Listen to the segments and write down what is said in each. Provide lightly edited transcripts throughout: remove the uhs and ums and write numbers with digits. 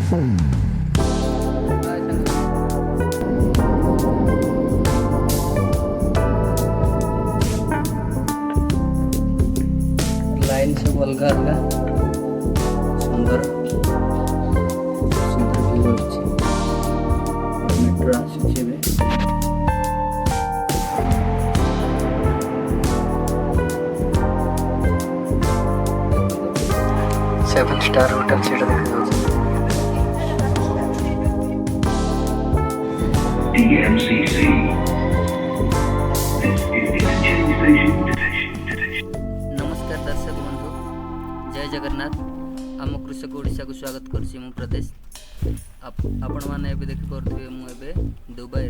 Line सब अलग अलग सुंदर सुंदर व्यू अच्छी मेट्रो आसुची बे 7 स्टार होटल से देखा नमस्कार दर्शक बंधु जय जगन्नाथ आम कृषक ओडिशा को स्वागत करुँच मु प्रदेश आपण मैंने देखि पारे मुझे दुबई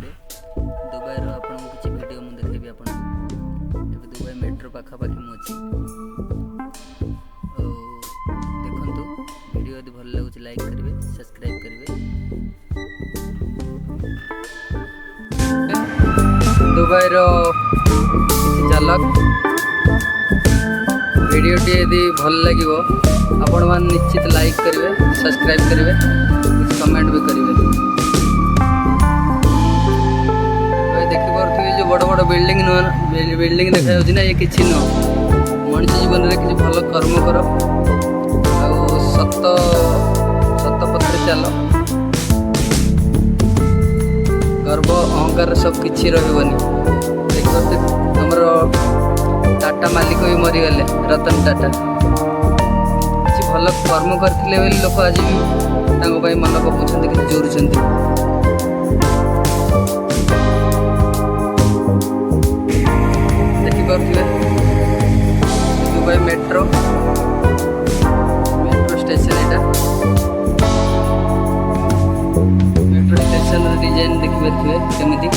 आपण किसी वीडियो मुझे देखेबी आपन दुबई मेट्रो पाखापाखि मुझे देखु वीडियो यदि भल लगुच लाइक करेंगे सब्सक्राइब करेंगे। दुबई झलक वीडियो टी यदि भल लगे आपण मान निश्चित लाइक करेंगे सब्सक्राइब करेंगे कुछ कमेंट भी करेंगे। देखी पारे जो बड़ बड़ बिल्डिंग बिल्डिंग देखा ना ये किसी नुह मनुष्य जीवन में किसी भल कर्म कर सत सत पत्र चल गर्व अहंकार सब किछि रहबनी देखते हमर टाटा मालिक भी मरीगले रतन टाटा किसी भल कर्म करथिले बोली लोक आज भी मन पकाउछन्ति कि जोरुछन्ति। देखि पारुथिबे Dubai metro station metro station design देखिए केमिति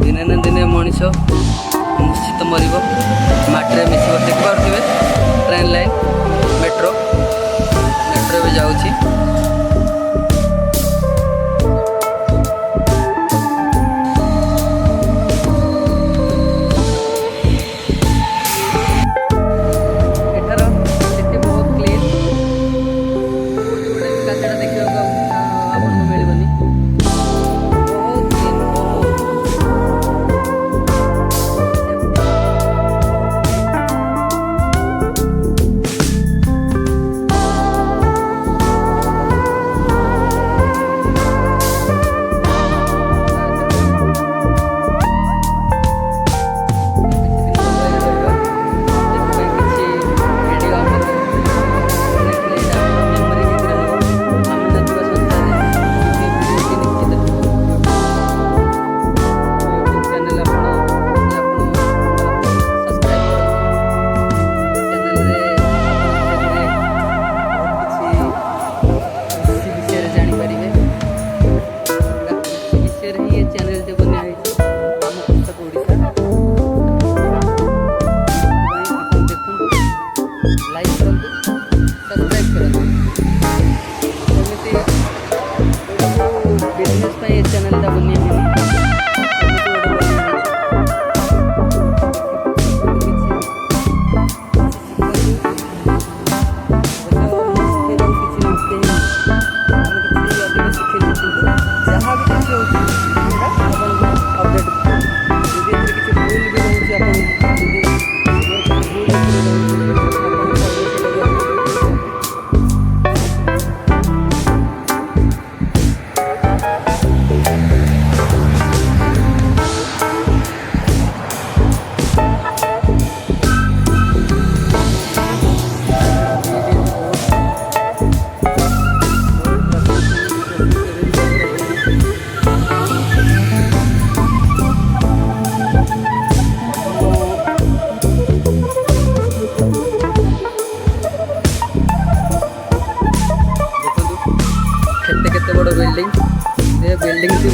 दिने ना दिने मनीष निश्चित मर माटी मिस देख पारे ट्रेन लाइन मेट्रो मेट्रो भी जाऊँगी बिल्डिंग थी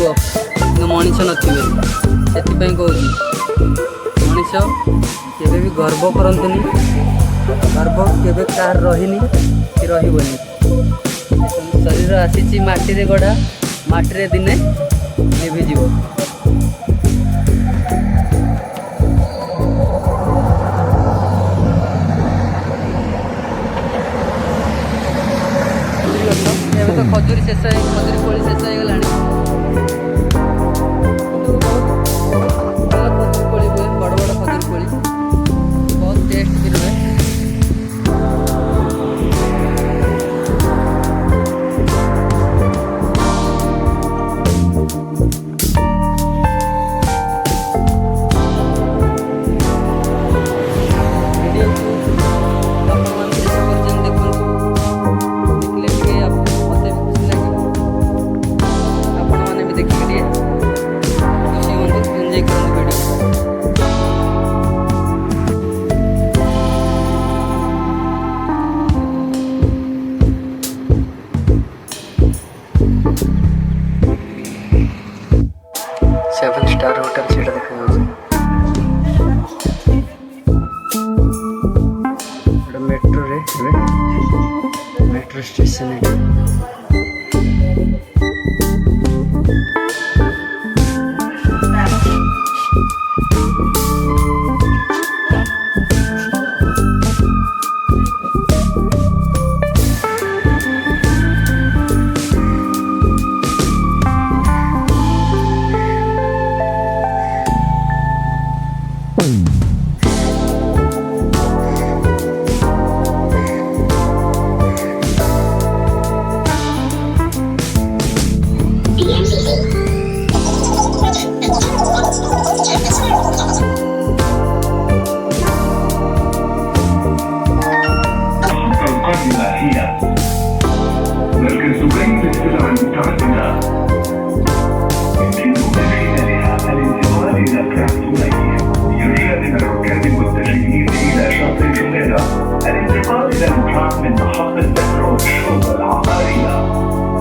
मनीष नथिबे से कहूँ मनीष केबे भी गर्व करंतुनी गर्व केबे कार रहीनी कि रहिबनी शरीर आसीची माटी रे गढ़ा माटी रे दिने निभि जीव ଏବେ ତ ଖଜୁରୀ ଶେଷ ଖଜୁରୀ କୋଳି ଶେଷ ହେଇଗଲାଣି ଭଲ ଖଜୁରୀ କୋଳି ହୁଏ ବଡ଼ ବଡ଼ ଖଜୁରୀ କୋଳି ବହୁତ ଟେଷ୍ଟ ବି ରୁହେ सेवन स्टार होटल से देखा मेट्रो रे मेट्रो स्टेशन है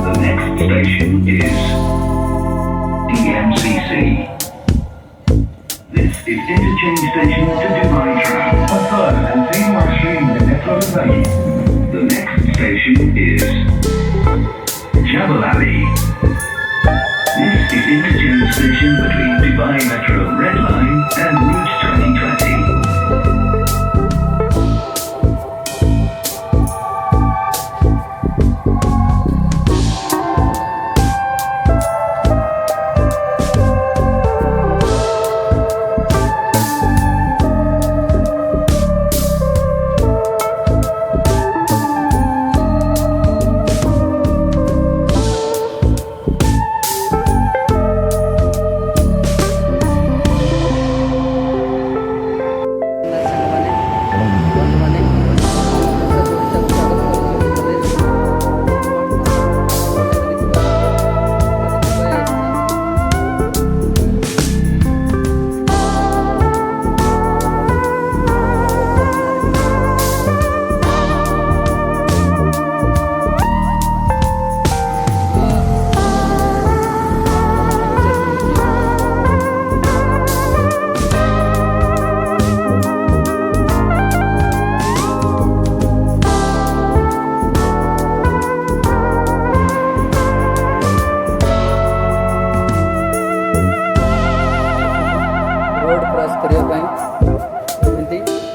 The next station is DMCC. This is interchange station to Dubai tram. The next station is Jebel Ali. This is interchange station between Dubai Metro Red Line and Route 2020.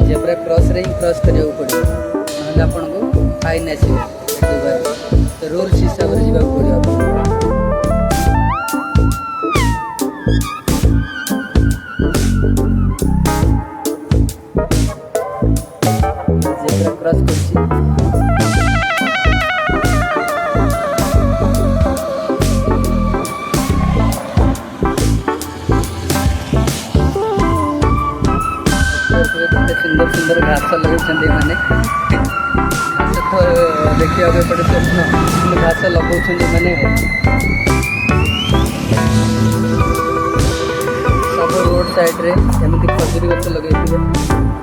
Zebra cross रे cross करिया पड़ो ना आपको fine आसो तो rules हिसाब से जावाक पड़ो जेब्रा क्रॉस करछि सुंदर सुंदर घास लगे मैंने घास तो देखा एपटे स्वप्न घास लगे मैंने सब रोड साइड रे एमती खजुरी गछ लगे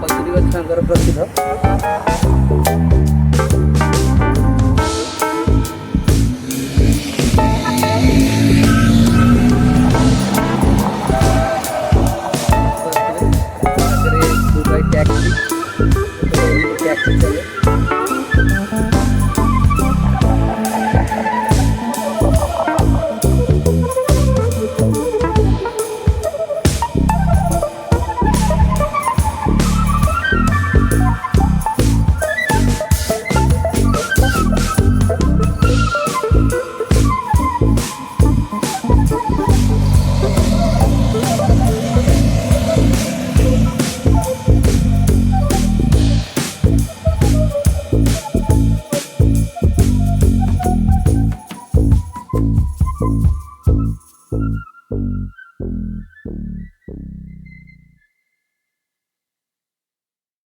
खजुरी गछ प्रसिद्ध।